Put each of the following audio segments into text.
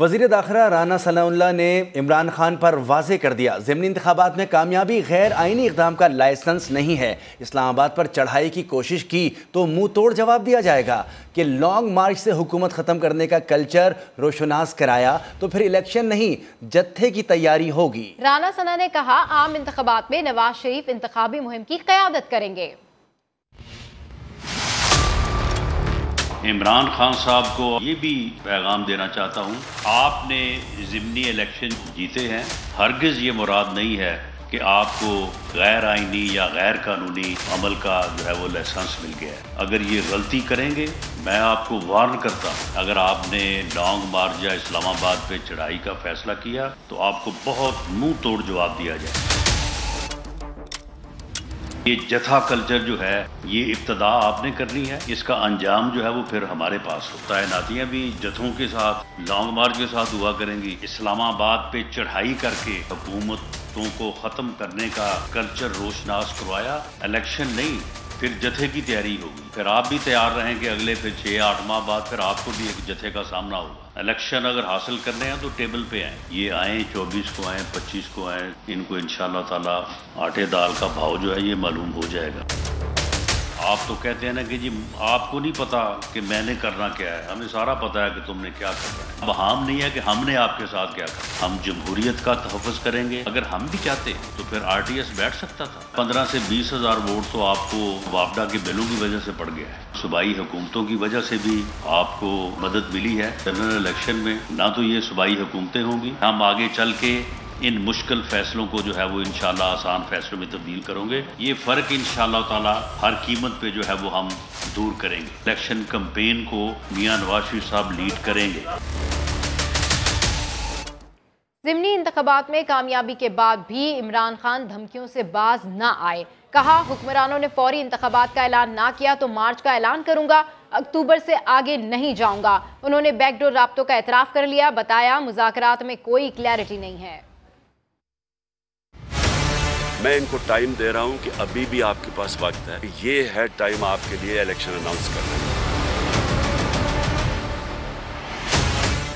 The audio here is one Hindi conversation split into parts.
वज़ीर दाखिला राना सनाउल्लाह ने इमरान खान पर वाज़ेह कर दिया, ज़िमनी इंतखाबात में कामयाबी गैर आइनी इक़दाम का लाइसेंस नहीं है। इस्लामाबाद पर चढ़ाई की कोशिश की तो मुंह तोड़ जवाब दिया जाएगा कि लॉन्ग मार्च से हुकूमत ख़त्म करने का कल्चर रोशनास कराया तो फिर इलेक्शन नहीं जत्थे की तैयारी होगी। राना सना ने कहा, आम इंतखाबात में नवाज शरीफ इंतखाबी मुहिम की क़यादत करेंगे। इमरान खान साहब को ये भी पैगाम देना चाहता हूँ, आपने ज़िमनी इलेक्शन जीते हैं, हरगिज़ ये मुराद नहीं है कि आपको गैर आइनी या गैर कानूनी अमल का जो है वो लाइसेंस मिल गया है। अगर ये गलती करेंगे, मैं आपको वार्न करता हूँ, अगर आपने लॉन्ग मार्च या इस्लामाबाद पे चढ़ाई का फैसला किया तो आपको बहुत मुंह तोड़ जवाब दिया जाए। ये जथा कल्चर जो है ये इब्तदा आपने करनी है, इसका अंजाम जो है वो फिर हमारे पास होता है। नातियाँ भी जथों के साथ लॉन्ग मार्च के साथ हुआ करेंगी। इस्लामाबाद पे चढ़ाई करके हुकूमतों को ख़त्म करने का कल्चर रोशनास करवाया, इलेक्शन नहीं फिर जथे की तैयारी होगी। फिर आप भी तैयार रहें कि अगले फिर 6-8 माह बाद फिर आपको भी एक जथे का सामना होगा। इलेक्शन अगर हासिल करने हैं तो टेबल पे आए, ये आए 24 को आए 25 को आए, इनको इंशाअल्लाह ताला आटे दाल का भाव जो है ये मालूम हो जाएगा। आप तो कहते हैं ना कि जी आपको नहीं पता कि मैंने करना क्या है, हमें सारा पता है कि तुमने क्या करना है। अब हम नहीं है कि हमने आपके साथ क्या करना, हम जमहूरियत का तहफ़्फ़ुज़ करेंगे। अगर हम भी चाहते तो फिर RTS बैठ सकता था। 15 से 20 हज़ार वोट तो आपको वापडा के बिलों की वजह से पड़ गया है, सूबाई हुकूमतों की वजह से भी आपको मदद मिली है। जनरल इलेक्शन में ना तो ये सूबाई हुकूमतें होंगी, हम आगे चल के इन मुश्किल फैसलों को जो है वो इंशाल्लाह आसान फैसलों में तब्दील करोगे। ये फ़र्क इंशाल्लाह ताला हर कीमत पे जो है वो हम दूर करेंगे। इलेक्शन कैंपेन को मियां नवाज शरीफ साहब लीड करेंगे। ज़िमनी इंतखाबात में कामयाबी के बाद भी इमरान खान धमकियों से बाज ना आए। कहा, हुक्मरानों ने फौरी इंतखाबात का ऐलान ना किया तो मार्च का ऐलान करूंगा, अक्टूबर से आगे नहीं जाऊंगा। उन्होंने बैकडोर राब्तों का एतराफ़ कर लिया, बताया मुज़ाकरात में कोई क्लैरिटी नहीं है। मैं इनको टाइम दे रहा हूं कि अभी भी आपके पास वक्त है, ये है टाइम आपके लिए इलेक्शन अनाउंस करने का।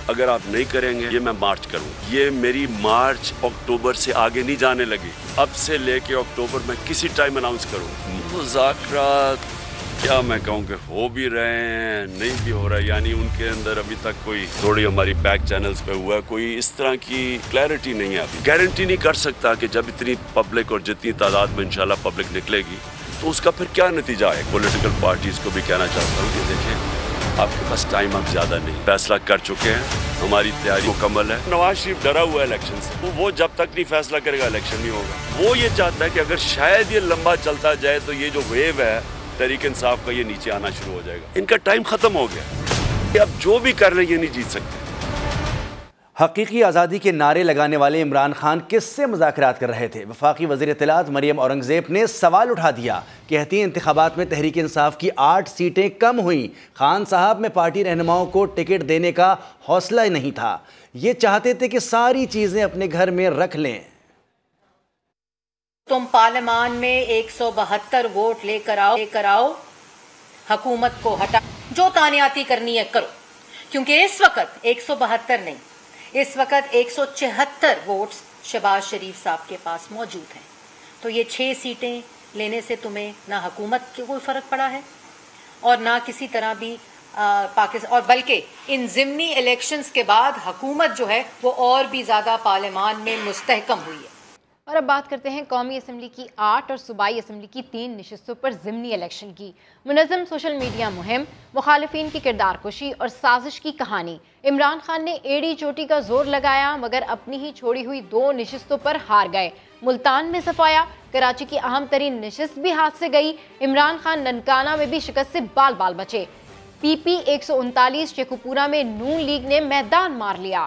अगर आप नहीं करेंगे ये मैं मार्च करूं, ये मेरी मार्च अक्टूबर से आगे नहीं जाने लगी। अब से लेके अक्टूबर में किसी टाइम अनाउंस करूं। मुज़ाकरात क्या मैं कहूँ कि हो भी रहे हैं, नहीं भी हो रहा है, यानी उनके अंदर अभी तक कोई, थोड़ी हमारी बैक चैनल्स पे हुआ, कोई इस तरह की क्लैरिटी नहीं है। अभी गारंटी नहीं कर सकता कि जब इतनी पब्लिक और जितनी तादाद में इंशाल्लाह पब्लिक निकलेगी तो उसका फिर क्या नतीजा है। पॉलिटिकल पार्टीज को भी कहना चाहता हूँ कि देखें, आपके पास टाइम अब ज्यादा नहीं, फैसला कर चुके हैं, हमारी तैयारी मुकम्मल है। नवाज शरीफ डरा हुआ है इलेक्शन से, तो वो जब तक नहीं फैसला करेगा इलेक्शन नहीं होगा। वो ये चाहता है कि अगर शायद ये लंबा चलता जाए तो ये जो वेव है तहरीक इंसाफ का ये नीचे आना शुरू हो जाएगा। इनका टाइम खत्म हो गया, अब जो भी कर रहे हैं ये नहीं जीत सकते। हकीकी आज़ादी के नारे लगाने वाले इमरान खान किससे मुज़ाकरात कर रहे थे? वफाकी वज़ीर इत्तलात मरियम औरंगज़ेब ने सवाल उठा दिया। कहती हैं इंतखाबात में तहरीक इंसाफ की 8 सीटें कम हुई, खान साहब में पार्टी रहनुमाओं को टिकट देने का हौसला ही नहीं था, ये चाहते थे कि सारी चीज़ें अपने घर में रख लें। तुम पार्लियामान में 172 वोट लेकर आओ, हुकूमत को हटा, जो तानियाती करनी है करो, क्योंकि इस वक्त 172 नहीं, इस वक्त 174 वोट्स शहबाज शरीफ साहब के पास मौजूद हैं। तो ये 6 सीटें लेने से तुम्हें ना हुकूमत को कोई फर्क पड़ा है और ना किसी तरह भी पाकिस्तान, और बल्कि इन ज़िमनी इलेक्शंस के बाद हुकूमत जो है वो और भी ज़्यादा पार्लियामान में मुस्तहकम हुई है। और अब बात करते हैं कौमी असम्बली की 8 और सूबाई असम्बली की 3 नशिस्तों पर ज़िमनी इलेक्शन की। मुनज़्ज़म सोशल मीडिया मुहिम, मुखालिफिन की किरदार कुशी और साजिश की कहानी। इमरान खान ने एड़ी चोटी का जोर लगाया मगर अपनी ही छोड़ी हुई 2 नशिस्तों पर हार गए। मुल्तान में सफाया, कराची की अहम तरीन नशिस्त भी हाथ से गई। इमरान खान ननकाना में भी शिकस्त से बाल बाल बचे। PP 139 शेखुपुरा में नून लीग ने मैदान मार लिया।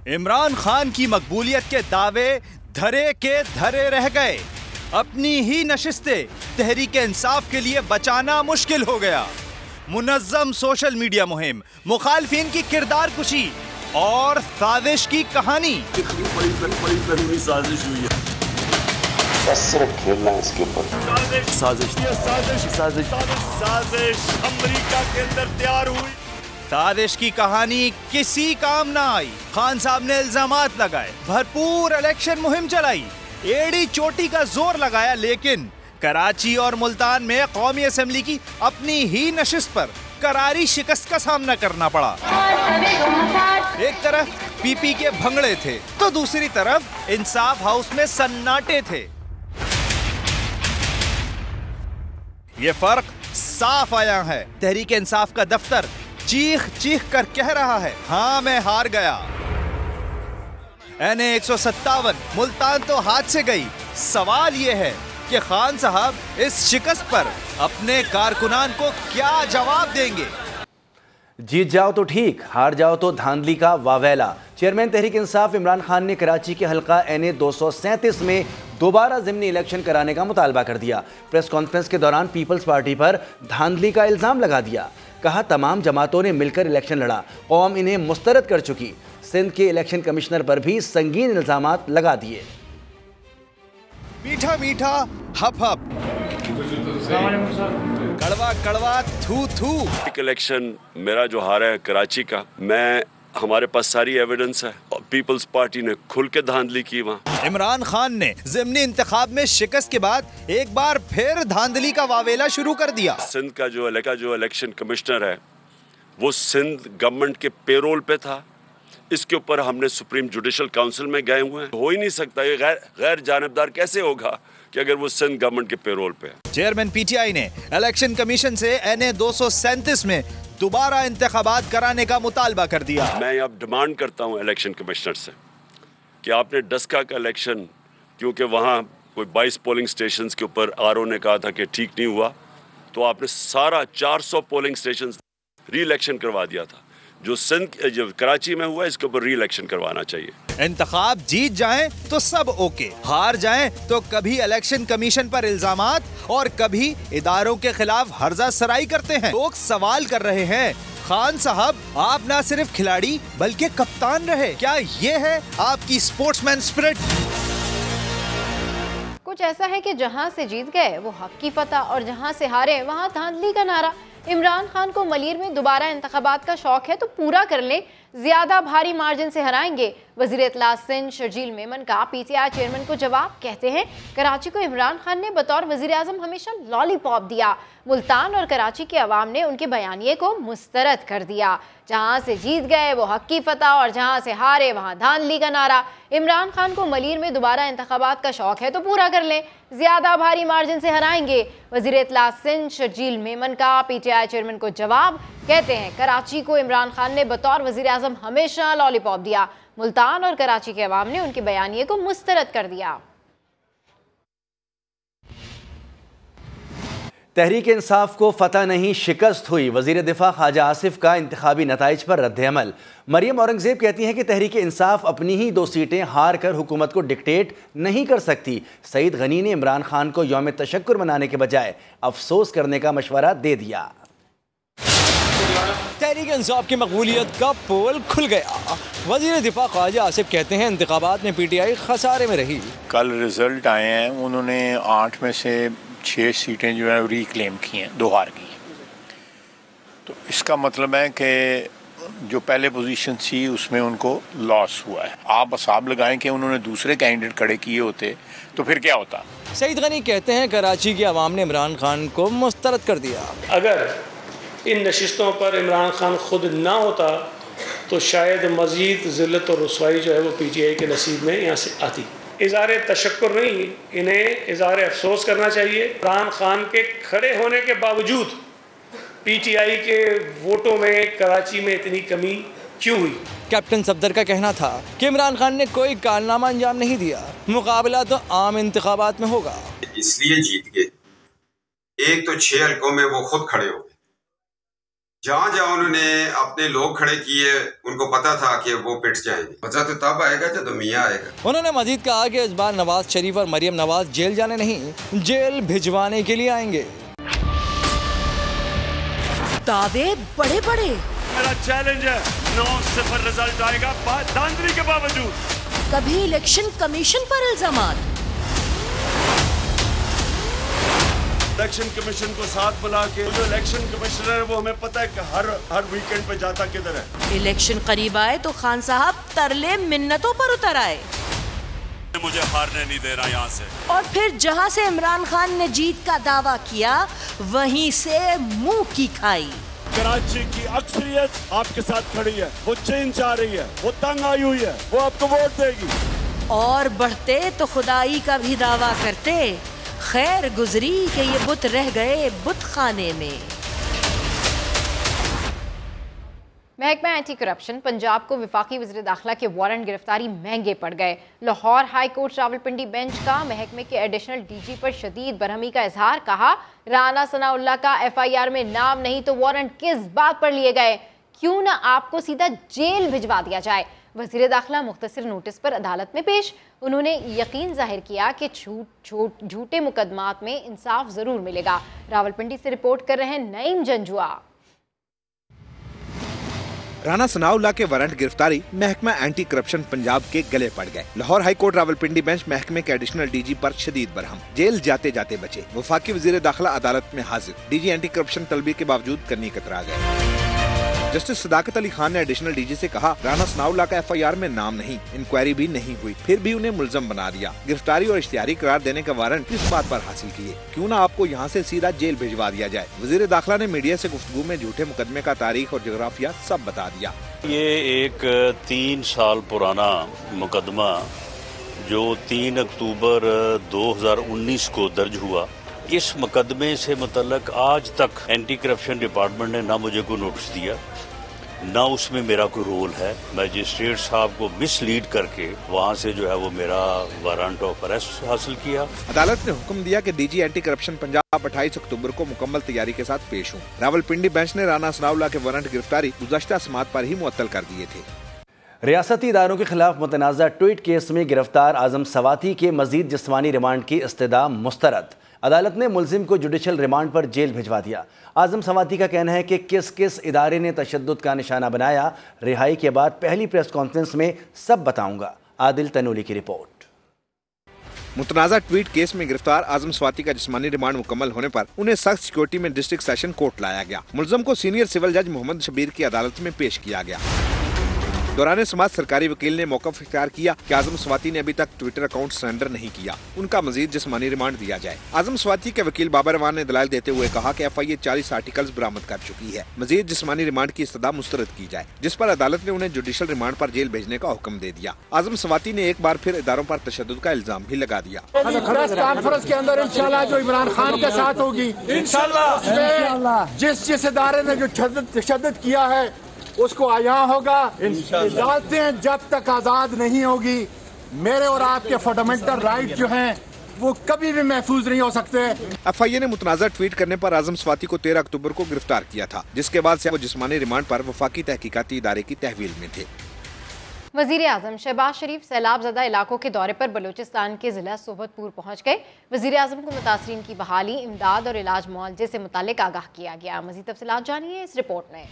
इमरान खान की मकबूलियत के दावे धरे के धरे रह गए। अपनी ही नशिस्तें तहरीक इंसाफ के लिए बचाना मुश्किल हो गया। मुनज़्ज़म सोशल मीडिया मुहिम, मुखालिफिन की किरदार कुशी और साजिश की कहानी। बड़ी साजिश हुई है। बस सिर्फ खेलना है इसके ऊपर। साजिश अमेरिका के अंदर तैयार हुई। साजिश की कहानी किसी काम ना आई। खान साहब ने इल्जामात लगाए, भरपूर इलेक्शन मुहिम चलाई, एड़ी चोटी का जोर लगाया, लेकिन कराची और मुल्तान में कौमी असेंबली की अपनी ही नशिस्त पर करारी शिकस्त का सामना करना पड़ा। एक तरफ पीपी के भंगड़े थे तो दूसरी तरफ इंसाफ हाउस में सन्नाटे थे। ये फर्क साफ आया है। तहरीक इंसाफ का दफ्तर चीख चीख कर कह रहा है, हाँ मैं हार गया। NA 157 मुल्तान तो हाथ से गई। सवाल ये है कि खान साहब इस शिकस्त पर अपने कारकुनान को क्या जवाब देंगे। जीत जाओ तो ठीक, हार जाओ तो धांधली का वावेला। चेयरमैन तहरीक इंसाफ इमरान खान ने कराची के हल्का NA 237 में दोबारा ज़िमनी इलेक्शन कराने का मुतालबा कर दिया। प्रेस कॉन्फ्रेंस के दौरान पीपल्स पार्टी पर धांधली का इल्ज़ाम लगा दिया। कहा तमाम जमातों ने मिलकर इलेक्शन लड़ा, कौम इन्हें मुस्तरद कर चुकी। सिंध के इलेक्शन कमिश्नर पर भी संगीन इल्ज़ामात लगा दिए। मीठा मीठा हप हप, कड़वा कड़वा थू थू। एक इलेक्शन मेरा जो हारा है कराची का, मैं हमारे पास सारी एविडेंस है और पीपल्स पार्टी ने खुल के धांधली की वहाँ। इमरान खान ने ज़िमनी इंतखाब में शिकस्त के बाद एक बार फिर धांधली का वावेला शुरू कर दिया। सिंध का जो इलेक्शन कमिश्नर है वो सिंध गवर्नमेंट के पेरोल पे था। इसके ऊपर हमने सुप्रीम जुडिशल काउंसिल में गए हुए हैं। हो ही नहीं सकता, ये गैर जानिबदार कैसे होगा कि अगर वो सिंध गवर्नमेंट के पेरोल पे है। चेयरमैन PTI ने इलेक्शन कमीशन से NA 237 में दोबारा इंतखाबात कराने का मुतालबा कर दिया। मैं अब डिमांड करता हूँ इलेक्शन कमिश्नर से कि आपने डस्का का इलेक्शन, क्योंकि वहाँ कोई 22 पोलिंग स्टेशन के ऊपर RO ने कहा था कि ठीक नहीं हुआ, तो आपने सारा 400 पोलिंग स्टेशन री इलेक्शन करवा दिया था। जो कराची में हुआ इसके ऊपर री इलेक्शन करवाना चाहिए। इंतखाब जीत जाएं तो सब ओके, हार जाएं तो कभी इलेक्शन कमीशन पर इल्जामात और कभी इदारों के खिलाफ हर्जा सराई करते हैं। लोग सवाल कर रहे हैं, खान साहब आप ना सिर्फ खिलाड़ी बल्कि कप्तान रहे, क्या ये है आपकी स्पोर्ट्समैन स्पिरिट? कुछ ऐसा है कि जहां से जीत गए वो हक की फतह और जहां से हारे वहां धांधली का नारा। इमरान खान को मलीर में दोबारा इंतखाबात का शौक है तो पूरा कर लें, ज्यादा भारी मार्जिन से हराएंगे। वजीर इत्तलात सिंध शर्जील मेमन का PTI चेयरमैन को जवाब। कहते हैं कराची को इमरान खान ने बतौर वजीर आजम हमेशा लॉलीपॉप दिया। मुल्तान और कराची के अवाम ने उनके बयानिए को मुस्तरद कर दिया। जहां से जीत गए वो हक की फतह और जहां से हारे वहां धांधली का नारा। इमरान खान को मलीर में दोबारा इंतखाबात का शौक है तो पूरा कर लें, ज्यादा भारी मार्जिन से हराएंगे। वजीर इत्तलात सिंध शर्जील मेमन का PTI चेयरमैन को जवाब। कहते हैं कराची को इमरान खान ने बतौर वजीर आजम हमेशा लॉलीपॉप दिया। मुल्तान और कराची के अवाम ने उनके बयानिए को मुस्तरद कर दिया। तहरीक इंसाफ को फतह नहीं शिकस्त हुई। वजीर दिफा ख्वाजा आसिफ का इंतखाबी नताइज पर रद्द-ए-अमल। मरियम औरंगजेब कहती हैं कि तहरीक इंसाफ अपनी ही 2 सीटें हार कर हुकूमत को डिक्टेट नहीं कर सकती। सईद गनी ने इमरान खान को यौम तशक्कुर मनाने के बजाय अफसोस करने का मशवरा दे दिया। तहरीक इंसाफ की मकबूलियत का पोल खुल गया। वजीर दिफा ख्वाजा आसिफ कहते हैं इंतखाबात में PTI खसारे में रही। कल रिजल्ट आए हैं, उन्होंने 8 में से 6 सीटें जो है रिक्लेम की हैं, 2 हार की। तो इसका मतलब है कि जो पहले पोजीशन थी उसमें उनको लॉस हुआ है। आप हिसाब लगाएं कि उन्होंने दूसरे कैंडिडेट खड़े किए होते तो फिर क्या होता। सईद गनी कहते हैं कराची के अवाम ने इमरान खान को मुस्तरद कर दिया। अगर इन नशिस्तों पर इमरान खान खुद ना होता तो शायद मज़ीद ज़िल्लत और रुसवाई जो है वो PTI के नसीब में यहाँ से आती। इज़हार तशक्कुर नहीं, इन्हें इज़हार अफसोस करना चाहिए। इमरान खान के खड़े होने के बावजूद PTI के वोटों में कराची में इतनी कमी क्यों हुई? कैप्टन सफदर का कहना था कि इमरान खान ने कोई कारनामा अंजाम नहीं दिया, मुकाबला तो आम इंतखाबात में होगा। इसलिए जीत गए। एक तो 6 हलकों में वो खुद खड़े हो गए। जहाँ जहाँ उन्होंने अपने लोग खड़े किए, उनको पता था कि वो पिट जाएंगे। मजा तो तब आएगा जब मियाँ आएगा। उन्होंने मजीद कहा कि इस बार नवाज शरीफ और मरियम नवाज जेल जाने नहीं, जेल भिजवाने के लिए आएंगे। दावे बड़े बड़े। मेरा चैलेंज है 9-0 रिजल्ट आएगा धांधली के बावजूद। कभी इलेक्शन कमीशन पर इल्जामात, इलेक्शन कमीशन को साथ बुला के, जो इलेक्शन कमिश्नर है वो हमें पता है कि हर वीकेंड पे जाता किधर है। इलेक्शन करीब आए तो खान साहब तरले मिन्नतों पर उतर आए। मुझे हारने नहीं देना यहाँ से। और फिर जहाँ से इमरान खान ने जीत का दावा किया वहीं से मुंह की खाई। कराची की अक्सरियत आपके साथ खड़ी है, वो चेंज चाह रही है, वो तंग आई हुई है, वो आपको वोट देगी। और बढ़ते तो खुदाई का भी दावा करते, खैर गुजरी कि ये बुत रह गए बुत खाने में। महकमा एंटी करप्शन पंजाब को वफाकी वज़ीर दाखिला के वारंट गिरफ्तारी महंगे पड़ गए। Lahore high court Rawalpindi bench का महकमे के एडिशनल डीजी पर शदीद बरहमी का इजहार। कहा, राना सनाउल्लाह का FIR में नाम नहीं तो वारंट किस बात पर लिए गए? क्यों ना आपको सीधा जेल भिजवा दिया जाए? वज़ीर दाखिला मुख्तसर नोटिस पर अदालत में पेश। उन्होंने यकीन जाहिर किया कि झूठे मुकदमात में इंसाफ ज़रूर मिलेगा। रावलपिंडी से रिपोर्ट कर रहे हैं नईम जंजुआ। राना सनाउल्लाह के वारंट गिरफ्तारी महकमा एंटी करप्शन पंजाब के गले पड़ गए। Lahore high court Rawalpindi bench महकमे के एडिशनल डीजी पर शदीद बरहम, जेल जाते जाते बचे। वफाकी वज़ीर दाखिला अदालत में हाजिर, डीजी एंटी करप्शन तलबी के बावजूद करनी कतरा गए। जस्टिस सदाकत अली खान ने एडिशनल डीजी से कहा, राना सनाउल्लाह का FIR में नाम नहीं, इंक्वायरी भी नहीं हुई, फिर भी उन्हें मुलजम बना दिया। गिरफ्तारी और इश्तिहारी करार देने का वारंट किस बात पर हासिल किए? क्यों ना आपको यहाँ से सीधा जेल भिजवा दिया जाए? वज़ीर दाखिला ने मीडिया से गुफ्तगू में झूठे मुकदमे का तारीख और जोग्राफिया सब बता दिया। ये एक 3 साल पुराना मुकदमा जो 3 अक्टूबर 2019 को दर्ज हुआ, इस मुकदमे से मुतल्लक आज तक एंटी करप्शन डिपार्टमेंट ने ना मुझे कोई नोटिस दिया, ना उसमें मेरा कोई रोल है। मजिस्ट्रेट साहब को मिसलीड करके वहाँ से जो है वो मेरा वारंट ऑफ अरेस्ट हासिल किया। अदालत ने हुक्म दिया कि डीजी एंटी करप्शन पंजाब 28 अक्टूबर को मुकम्मल तैयारी के साथ पेश हूँ। रावलपिंडी बेंच ने राना सनाउल्लाह के वारंट गिरफ्तारी गुज़श्ता समात पर ही मुअत्तल कर दिए थे। रियासती इदारों के खिलाफ मुतनाज़ा ट्वीट केस में गिरफ्तार आज़म सवाती के मजीद जिस्मानी रिमांड की इस्तदा मुस्तरद। अदालत ने मुलजिम को जुडिशल रिमांड पर जेल भिजवा दिया। आज़म सवाती का कहना है कि किस किस इदारे ने तशद्दुद का निशाना बनाया, रिहाई के बाद पहली प्रेस कॉन्फ्रेंस में सब बताऊंगा। आदिल तनूली की रिपोर्ट। मुतनाज़ा ट्वीट केस में गिरफ्तार आज़म सवाती का जिस्मानी रिमांड मुकम्मल होने पर उन्हें सख्त सिक्योरिटी में डिस्ट्रिक्ट सेशन कोर्ट लाया गया। मुलजिम को सीनियर सिविल जज मोहम्मद शबीर की अदालत में पेश किया गया। दौरान समाज सरकारी वकील ने मौक़िफ़ इख्तियार किया कि आज़म सवाती ने अभी तक ट्विटर अकाउंट सरेंडर नहीं किया, उनका मजीद जिस्मानी रिमांड दिया जाए। आज़म सवाती के वकील बाबर रवान ने दलाइल देते हुए कहा कि FIA 40 आर्टिकल्स बरामद कर चुकी है, मजीद जिस्मानी रिमांड की इस्तदा मुस्तरद की जाए, जिस पर अदालत ने उन्हें जुडिशल रिमांड पर जेल भेजने का हुक्म दे दिया। आज़म सवाती ने एक बार फिर इदारों पर तशद्दुद का इल्जाम भी लगा दिया। प्रेस कॉन्फ्रेंस के अंदर इंशाल्लाह जो इमरान खान के साथ होगी, इंशाल्लाह जिस इदारे ने जो तशद्दुद किया है उसको आया होगा। अदालतें जब तक आज़ाद नहीं होगी, मेरे और आपके फंडामेंटल राइट जो हैं वो कभी भी महफूज नहीं हो सकते। FIA ने मुतनाज़ा ट्वीट करने पर आज़म सवाती को 13 अक्टूबर को गिरफ्तार किया था, जिसके बाद से वो जिस्मानी रिमांड पर वफाकी तहकीकाती इदारे की तहवील में थे। वज़ीर आज़म शहबाज शरीफ सैलाब ज़दा इलाकों के दौरे पर बलूचिस्तान के ज़िला सोबतपुर पहुँच गए। वज़ीर आज़म को मुतासरीन की बहाली, इमदाद और इलाज मुआवजे से मुतालिक आगाह किया गया। मज़ीद तफसीलात जानिए इस रिपोर्ट में।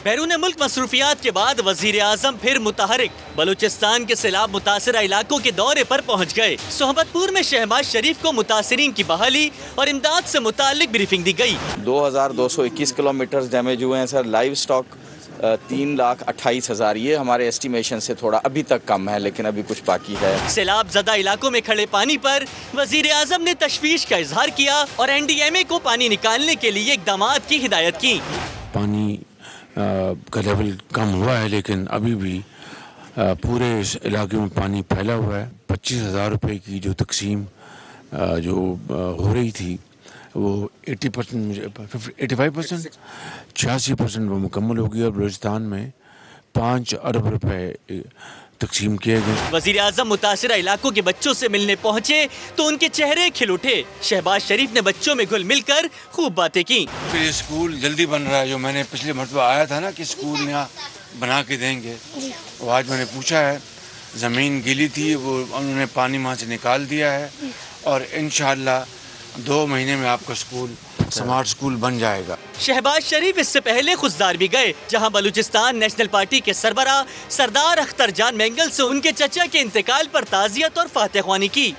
बैरून मुल्क मसरूफियात के बाद वजीर आजम फिर मुतहरिक बलूचिस्तान के सैलाब मुतासरा इलाकों के दौरे पर पहुंच गए। सोहबतपुर में शहबाज शरीफ को मुतासरीन की बहाली और इमदाद से मुतालिक ब्रीफिंग दी गई। 2221 किलोमीटर डैमेज हुए हैं सर। लाइव स्टॉक 3,28,000, ये हमारे एस्टिमेशन से थोड़ा अभी तक कम है, लेकिन अभी कुछ बाकी है। सैलाब ज़दा इलाकों में खड़े पानी पर वजीर आजम ने तशवीश का इजहार किया और NDMA को पानी निकालने के लिए इक़दाम की हिदायत की। पानी का लेवल कम हुआ है, लेकिन अभी भी पूरे इस इलाके में पानी फैला हुआ है। 25,000 रुपये की जो तकसीम जो हो रही थी वो 80%, 85%, 86% वो मुकम्मल हो गई और बलूचिस्तान में 5 अरब रुपए तकसीम किए गए। वजीर आजम मुतासरा इलाकों के बच्चों से मिलने पहुंचे तो उनके चेहरे खिल उठे। शहबाज शरीफ ने बच्चों में घुल मिलकर खूब बातें की। फिर स्कूल जल्दी बन रहा है, जो मैंने पिछले मरतबा आया था ना कि स्कूल यहाँ बना के देंगे, वो आज मैंने पूछा है। ज़मीन गीली थी, वो उन्होंने पानी वहाँ से निकाल दिया है और इंशाअल्लाह 2 महीने में आपका स्कूल स्मार्ट स्कूल बन जाएगा। शहबाज शरीफ इससे पहले खुशदार भी गए, जहां बलूचिस्तान नेशनल पार्टी के सरबराह सरदार अख्तर जान मेंगल से उनके चचा के इंतकाल पर ताज़ियत और फातहख्वानी की।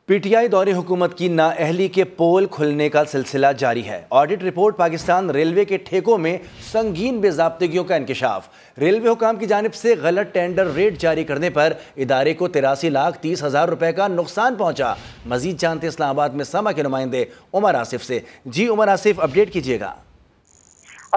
पीटीआई दौरे हुकूमत की नाअहली के पोल खुलने का सिलसिला जारी है। ऑडिट रिपोर्ट पाकिस्तान रेलवे के ठेकों में संगीन बेज़ाब्तगियों का इंकशाफ। रेलवे हुकाम की जानिब से गलत टेंडर रेट जारी करने पर इदारे को 83,30,000 रुपए का नुकसान पहुंचा। मजीद जानते इस्लामाबाद में समा के नुमाइंदे उमर आसिफ से। जी उमर आसिफ, अपडेट कीजिएगा।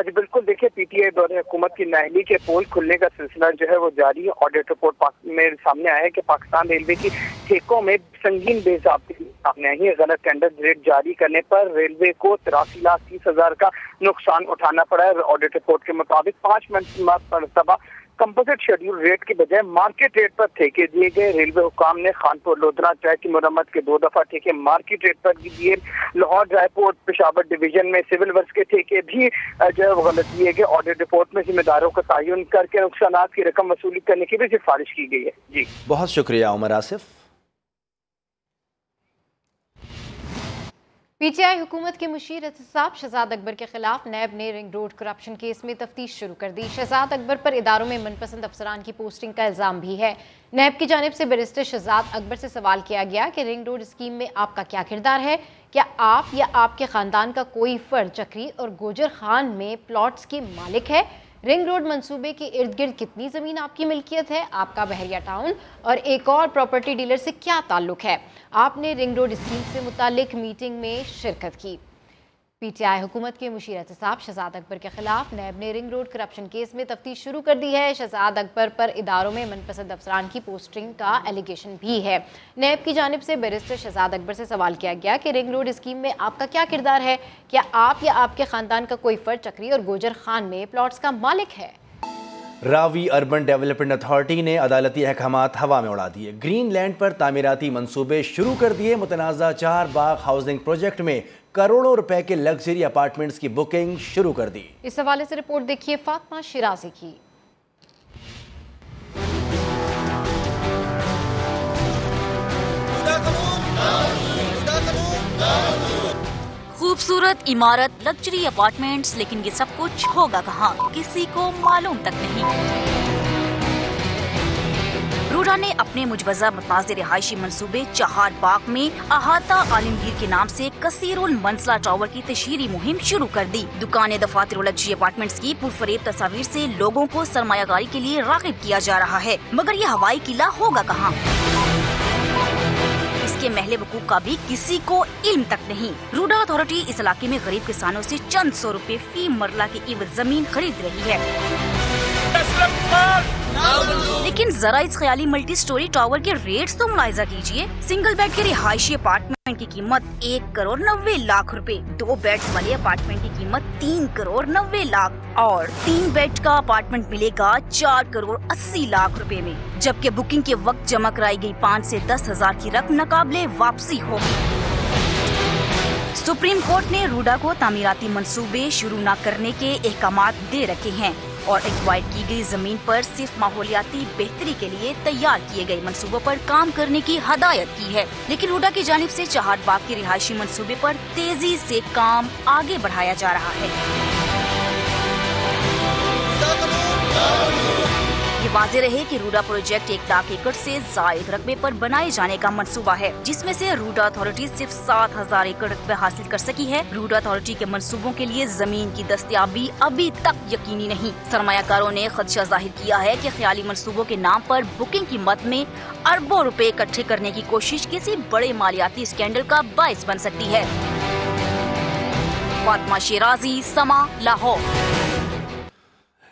जी बिल्कुल, देखिए पीटीआई दौरे हुकूमत की नाअहली के पोल खुलने का सिलसिला जो है वो जारी है। ऑडिट रिपोर्ट में सामने आया है कि पाकिस्तान रेलवे की ठेकों में संगीन बेज़ाब्तगी सामने आई है। गलत टेंडर रेट जारी करने पर रेलवे को 83,30,000 का नुकसान उठाना पड़ा है। ऑडिट रिपोर्ट के मुताबिक 5 मरतबा कंपोजिट शेड्यूल रेट के बजाय मार्केट रेट पर ठेके दिए गए। रेलवे हुकाम ने खानपुर लोधरा ट्रैक की मरम्मत के 2 दफा ठेके मार्केट रेट पर दिए। लाहौर ड्राईपोर्ट पेशावर डिवीजन में सिविल वर्क्स के ठेके भी जो है वो गलत दिए गए। ऑडिट रिपोर्ट में जिम्मेदारों का तयन करके नुकसान की रकम वसूली करने की भी सिफारिश की गई है। जी बहुत शुक्रिया उमर आसिफ। पीटीआई हुकूमत के मुशीर एहतसाब शहजाद अकबर के खिलाफ नैब ने रिंग रोड करप्शन केस में तफ्तीश शुरू कर दी। शहजाद अकबर पर इदारों में मनपसंद अफसरान की पोस्टिंग का इल्ज़ाम भी है। नैब की जानिब से बैरिस्टर शहजाद अकबर से सवाल किया गया कि रिंग रोड स्कीम में आपका क्या किरदार है, क्या आप या आपके ख़ानदान का कोई फ़र्द चक्री और गोजर खान में प्लॉट्स की मालिक है, रिंग रोड मंसूबे के इर्द गिर्द कितनी ज़मीन आपकी मिल्कियत है, आपका बहरिया टाउन और एक और प्रॉपर्टी डीलर से क्या ताल्लुक़ है, आपने रिंग रोड स्कीम से मुतालिक मीटिंग में शिरकत की। पीटीआई हुकूमत के मुशीर एहतसाब शहजाद अकबर के खिलाफ नैब ने रिंग रोड करप्शन केस में तफ्तीश शुरू कर दी है। शहजाद अकबर पर इदारों में मनपसंद अफसरान की पोस्टिंग का एलिगेशन भी है। नैब की जानिब से बैरिस्टर शहजाद अकबर से सवाल किया गया कि रिंग रोड स्कीम में आपका क्या किरदार है, क्या आप या आपके ख़ानदान का कोई फ़र्द चक्री और गोजर खान में प्लॉट्स का मालिक है। रावी अर्बन डेवलपमेंट अथॉरिटी ने अदालती अहकामात हवा में उड़ा दिए। ग्रीन लैंड पर तामीराती मंसूबे शुरू कर दिए। मुतनाज़ा 4 बाग हाउसिंग प्रोजेक्ट में करोड़ों रुपए के लग्जरी अपार्टमेंट्स की बुकिंग शुरू कर दी। इस हवाले से रिपोर्ट देखिए फातिमा शिराजी की। खूबसूरत इमारत, लग्जरी अपार्टमेंट्स, लेकिन ये सब कुछ होगा कहाँ, किसी को मालूम तक नहीं। रूडा ने अपने मुजवजा मुतनाज़िर रिहायशी मंसूबे चहार बाग में अहाता आलमगीर के नाम से कसीरुल मंसला टावर की तशहीरी मुहिम शुरू कर दी। दुकानें, दफातर और लग्जरी अपार्टमेंट्स की पुरफरेब तस्वीर से लोगों को सरमायाकारी के लिए राग़िब किया जा रहा है, मगर ये हवाई किला होगा कहाँ, इसके महले वकूफ का भी किसी को इल्म तक नहीं। रूडा अथॉरिटी इस इलाके में गरीब किसानों से चंद 100 रुपए फी मरला की इवज़ जमीन खरीद रही है। लेकिन जरा इस ख्याली मल्टी स्टोरी टावर के रेट्स तो मुलाहिजा कीजिए। सिंगल बेड के रिहायशी अपार्टमेंट की कीमत 1 करोड़ 90 लाख रुपए, 2 बेड्स वाले अपार्टमेंट की कीमत 3 करोड़ 90 लाख और 3 बेड का अपार्टमेंट मिलेगा 4 करोड़ 80 लाख रुपए में, जबकि बुकिंग के वक्त जमा कराई गई 5 से 10 हजार की रकम नाकाबिले वापसी होगी। सुप्रीम कोर्ट ने रूडा को तामीराती मंसूबे शुरू न करने के अहकामात दे रखे हैं और एक्वायर की गई जमीन पर सिर्फ माहौलियाती बेहतरी के लिए तैयार किए गए मंसूबों पर काम करने की हदायत की है। लेकिन रूडा की जानिब से चहार बाग के रिहायशी मंसूबे पर तेजी से काम आगे बढ़ाया जा रहा है। ये वाज़ेह रहे कि रूडा प्रोजेक्ट 1 लाख एकड़ से ज़ायद रकबे पर बनाए जाने का मंसूबा है, जिसमें से रूडा अथॉरिटी सिर्फ 7,000 एकड़ रकबे हासिल कर सकी है। रूडा अथॉरिटी के मंसूबों के लिए जमीन की दस्तयाबी अभी तक यकीनी नहीं। सरमायाकारों ने खदशा जाहिर किया है कि ख्याली मंसूबों के नाम पर बुकिंग की मद में अरबों रुपए इकट्ठे करने की कोशिश किसी बड़े मालियाती स्कैंडल का बाइस बन सकती है। फातिमा शिराजी, समा, लाहौर।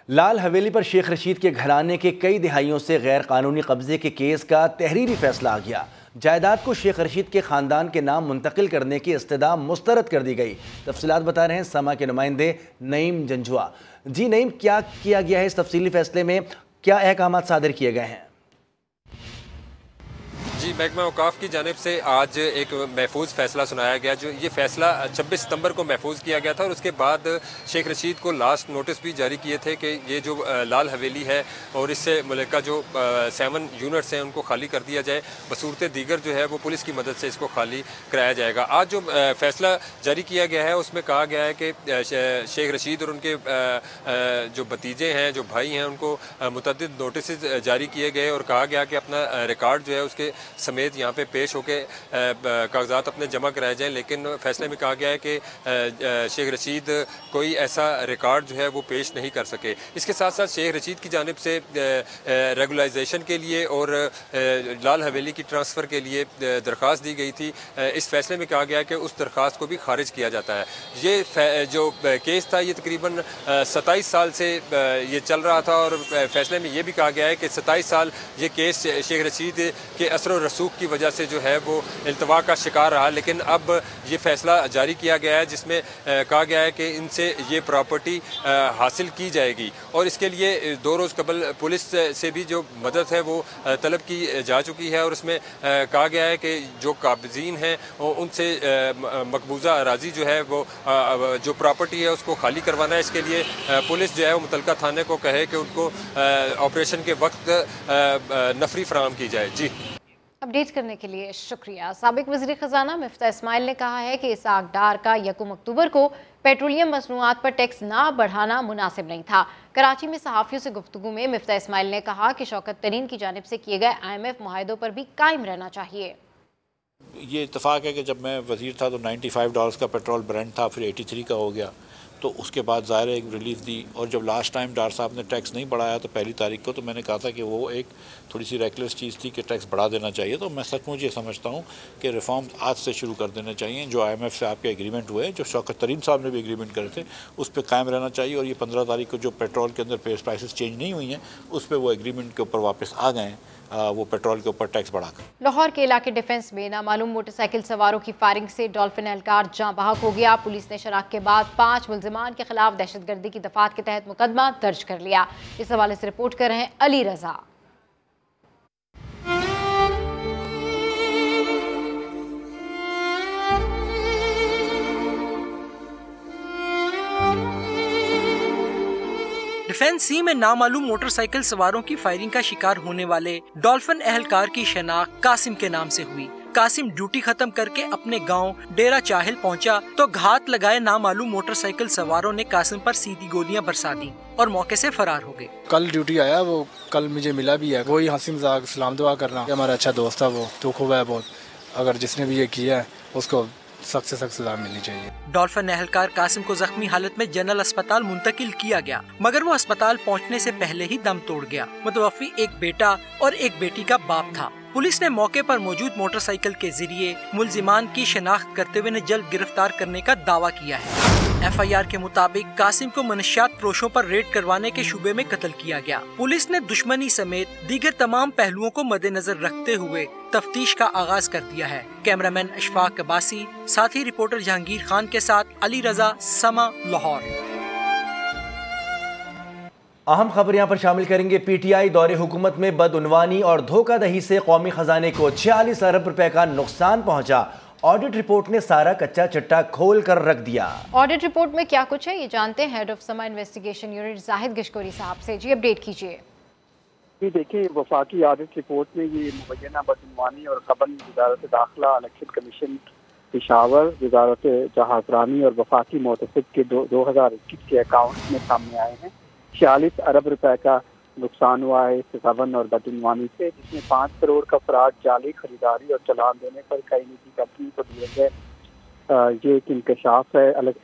लाल हवेली पर शेख रशीद के घराने के कई दिहाइयों से गैर कानूनी कब्जे के केस का तहरीरी फैसला आ गया। जायदाद को शेख रशीद के खानदान के नाम मुंतकिल करने की इस्तदा मुस्तरद कर दी गई। तफसीलात बता रहे हैं समा के नुमाइंदे नईम जंजुआ। जी नईम, क्या किया गया है इस तफसीली फैसले में, क्या अहकामात सादर किए गए हैं? जी जी, महकमा औकाफ की जानिब से आज एक महफूज फैसला सुनाया गया। जो ये फैसला 26 सितंबर को महफूज किया गया था और उसके बाद शेख रशीद को लास्ट नोटिस भी जारी किए थे कि ये जो लाल हवेली है और इससे मुल्का जो 7 यूनिट्स हैं उनको खाली कर दिया जाए, बसूरत दीगर जो है वो पुलिस की मदद से इसको खाली कराया जाएगा। आज जो फैसला जारी किया गया है उसमें कहा गया है कि शेख रशीद और उनके जो भतीजे हैं, जो भाई हैं, उनको मुतअद्दिद नोटिस जारी किए गए और कहा गया कि अपना रिकॉर्ड जो है उसके समेत यहाँ पे पेश होके कागजात अपने जमा कराए जाएं। लेकिन फैसले में कहा गया है कि शेख रशीद कोई ऐसा रिकॉर्ड जो है वो पेश नहीं कर सके। इसके साथ साथ शेख रशीद की जानिब से रेगुलाइजेशन के लिए और लाल हवेली की ट्रांसफ़र के लिए दरख्वास्त दी गई थी। इस फैसले में कहा गया कि उस दरख्वास्त को भी खारिज किया जाता है। ये जो केस था ये तकरीबन 27 साल से ये चल रहा था और फैसले में ये भी कहा गया है कि 27 साल ये केस शेख रशीद के असर और रसूख की वजह से जो है वो इल्तवा का शिकार रहा। लेकिन अब ये फैसला जारी किया गया है जिसमें कहा गया है कि इनसे ये प्रॉपर्टी हासिल की जाएगी और इसके लिए 2 रोज़ कबल पुलिस से भी जो मदद है वो तलब की जा चुकी है और उसमें कहा गया है कि जो काबिज़ीन हैं उनसे मकबूजा अराजी जो है वो जो प्रॉपर्टी है उसको खाली करवाना है। इसके लिए पुलिस जो है वो मुतलका थाने को कहे कि उनको ऑपरेशन के वक्त नफरी फराहम की जाए। जी, अपडेट करने के लिए शुक्रिया। साबिक वज़ीर ख़जाना मिफ्ता इस्माइल ने कहा है कि इसहाक डार का 1 अक्टूबर को पेट्रोलियम मसनूआत पर टैक्स ना बढ़ाना मुनासिब नहीं था। कराची में सहाफ़ियों से गुफ्तगू में मिफ्ता इस्माइल ने कहा कि शौकत तरीन की जानिब से किए गए IMF मुआहिदों पर भी कायम रहना चाहिए। ये इत्तेफाक है कि जब मैं वज़ीर था तो $95 का पेट्रोल ब्रांड था, फिर 83 का हो गया, तो उसके बाद ज़ाहिर एक रिलीफ दी। और जब लास्ट टाइम डार साहब ने टैक्स नहीं बढ़ाया तो 1 तारीख को, तो मैंने कहा था कि वो एक थोड़ी सी रेकलेस चीज़ थी कि टैक्स बढ़ा देना चाहिए। तो मैं सचमुच ये समझता हूँ कि रिफॉर्म आज से शुरू कर देने चाहिए। जो IMF से आपके एग्रीमेंट हुए, जो शौकत तरीन साहब ने भी एग्रीमेंट करे थे, उस पर कायम रहना चाहिए। और ये 15 तारीख को जो पेट्रोल के अंदर प्राइसेस चेंज नहीं हुई हैं उस पर वो एग्रीमेंट के ऊपर वापस आ गए हैं, वो पेट्रोल के ऊपर टैक्स बढ़ाकर। लाहौर के इलाके डिफेंस में नामालूम मोटरसाइकिल सवारों की फायरिंग से डॉल्फिन एहलकार जाँ बहक हो गया। पुलिस ने शराक के बाद 5 मुल्जिमान के खिलाफ दहशतगर्दी की दफात के तहत मुकदमा दर्ज कर लिया। इस हवाले से रिपोर्ट कर रहे हैं अली रजा। डिफेंस सी में नामालूम मोटरसाइकिल सवारों की फायरिंग का शिकार होने वाले डॉल्फिन एहलकार की शनाख्त कासिम के नाम से हुई। कासिम ड्यूटी खत्म करके अपने गांव डेरा चाहिल पहुंचा तो घात लगाए नामालूम मोटरसाइकिल सवारों ने कासिम पर सीधी गोलियां बरसा दी और मौके से फरार हो गए। कल ड्यूटी आया, वो कल मुझे मिला भी है, वही हंसी मजाक सलाम दुआ करना, हमारा अच्छा दोस्त था, वो दुख हुआ है बहुत। अगर जिसने भी ये किया है उसको सख्त से सख्त सजा मिलनी चाहिए। डॉल्फिन एहलकार कासिम को जख्मी हालत में जनरल अस्पताल मुंतकिल किया गया, मगर वो अस्पताल पहुंचने से पहले ही दम तोड़ गया। मुतवफ़ी एक बेटा और एक बेटी का बाप था। पुलिस ने मौके पर मौजूद मोटरसाइकिल के जरिए मुल्जिमान की शनाख्त करते हुए जल्द गिरफ्तार करने का दावा किया है। FIR के मुताबिक कासिम को मनशियात फरोशों पर रेड करवाने के शुबे में कत्ल किया गया। पुलिस ने दुश्मनी समेत दीगर तमाम पहलुओं को मद्देनजर रखते हुए तफ्तीश का आगाज कर दिया है। कैमरामैन अशफाक अब्बासी, साथी रिपोर्टर जहांगीर खान के साथ अली रजा, समा, लाहौर। अहम खबर यहाँ पर शामिल करेंगे। PTI दौरे हुकूमत में बदउनवानी और धोखाधही से कौमी खजाने को 46 अरब रुपए का नुकसान पहुँचा। ऑडिट रिपोर्ट ने सारा कच्चा चिट्टा खोल कर रख दिया। ऑडिट रिपोर्ट में क्या कुछ है ये जानते हैं हेड ऑफ समा इन्वेस्टिगेशन यूनिट जाहिद गिशकोरी साहब से। जी, अपडेट कीजिए। जी देखिए, वफाकी ऑडिट रिपोर्ट में ये मुबैना बदउनवानी और कबल वज़ारत दाखिला, इलेक्शन कमीशन पेशावर, वज़ारत जहाज़रानी और वफाकी मोतसिब के 2021 के अकाउंट में सामने आए हैं। 46 अरब रुपए का नुकसान हुआ है इस गबन और बदउनवानी से, जिसमें 5 करोड़ का फ्रॉड, जाली खरीदारी और चालान देने पर कई निजी कंपनी को दिए गए। ये एक इंकशाफ है अलग।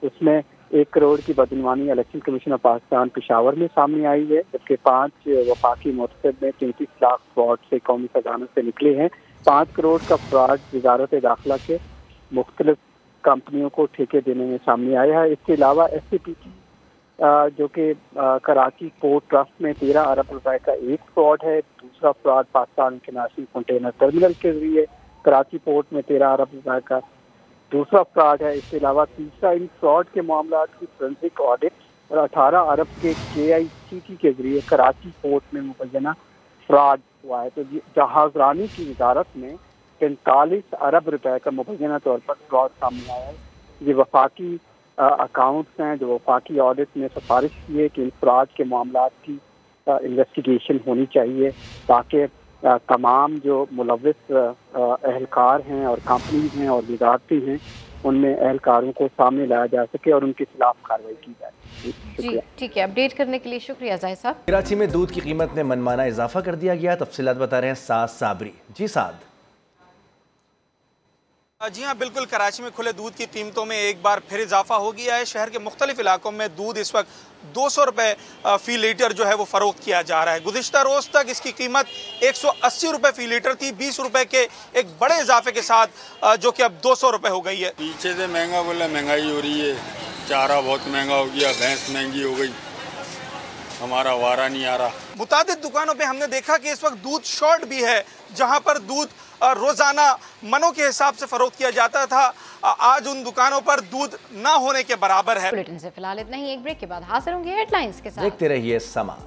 उसमें 1 करोड़ की बदउनवानी election commission of Pakistan Peshawar में सामने आई है, जबकि 5 वफाकी मोतसिब में 33 लाख फ्रॉड से कौमी खजाना से निकले हैं। 5 करोड़ का फ्रॉड वज़ारत दाखिला के मुख्तलिफ कंपनियों को ठेके देने में सामने आया है। इसके अलावा SCPT जो कि कराची पोर्ट ट्रस्ट में 13 अरब रुपए का एक फ्रॉड है। दूसरा fraud Pakistan international container terminal के जरिए कराची पोर्ट में 13 अरब रुपए का दूसरा फ्रॉड है। इसके अलावा तीसरा इन फ्रॉड के मामला की फोरेंसिक ऑडिट और 18 अरब के KICT के जरिए कराची पोर्ट में मुबैना फ्रॉड हुआ है। तो जहाजरानी की वजारत में 45 अरब रुपए का मुबैना तौर पर फ्रॉड सामने आया है। ये वफाकी अकाउंट्स हैं जो वफाकी ऑडिट ने सिफारिश की है कि इन फ्रॉड के मामलात की इन्वेस्टिगेशन होनी चाहिए ताकि तमाम जो मुलव्विस अहलकार हैं और कंपनीज हैं और वजारती हैं उनमें अहलकारों को सामने लाया जा सके और उनके खिलाफ कार्रवाई की जाए। जी ठीक है, अपडेट करने के लिए शुक्रिया जाहिद साहब। कराची में दूध की कीमत में मनमाना इजाफा कर दिया गया, तफसीलात बता रहे हैं साद साबरी। जी साद। जी हाँ बिल्कुल, कराची में खुले दूध की कीमतों में एक बार फिर इजाफा हो गया है। शहर के मुख्तलिफ इलाकों में दूध इस वक्त 200 रुपये फ़ी लीटर जो है वो फ़रोख्त किया जा रहा है। गुज़िश्ता रोज़ तक इसकी कीमत 180 रुपये फ़ी लीटर थी। 20 रुपये के एक बड़े इजाफे के साथ जो कि अब 200 रुपये हो गई है। पीछे से महंगा बोला, महंगाई हो रही है, चारा बहुत महंगा हो गया, भैंस महंगी हो गई, हमारा वारा नहीं आ रहा। मुतादिद दुकानों पे हमने देखा कि इस वक्त दूध शॉर्ट भी है, जहां पर दूध रोजाना मनों के हिसाब से फरोख्त किया जाता था, आज उन दुकानों पर दूध ना होने के बराबर है। बुलेटिन से फिलहाल इतना ही, एक ब्रेक के बाद हाजिर होंगे हेडलाइंस के साथ। देखते रहिए समा।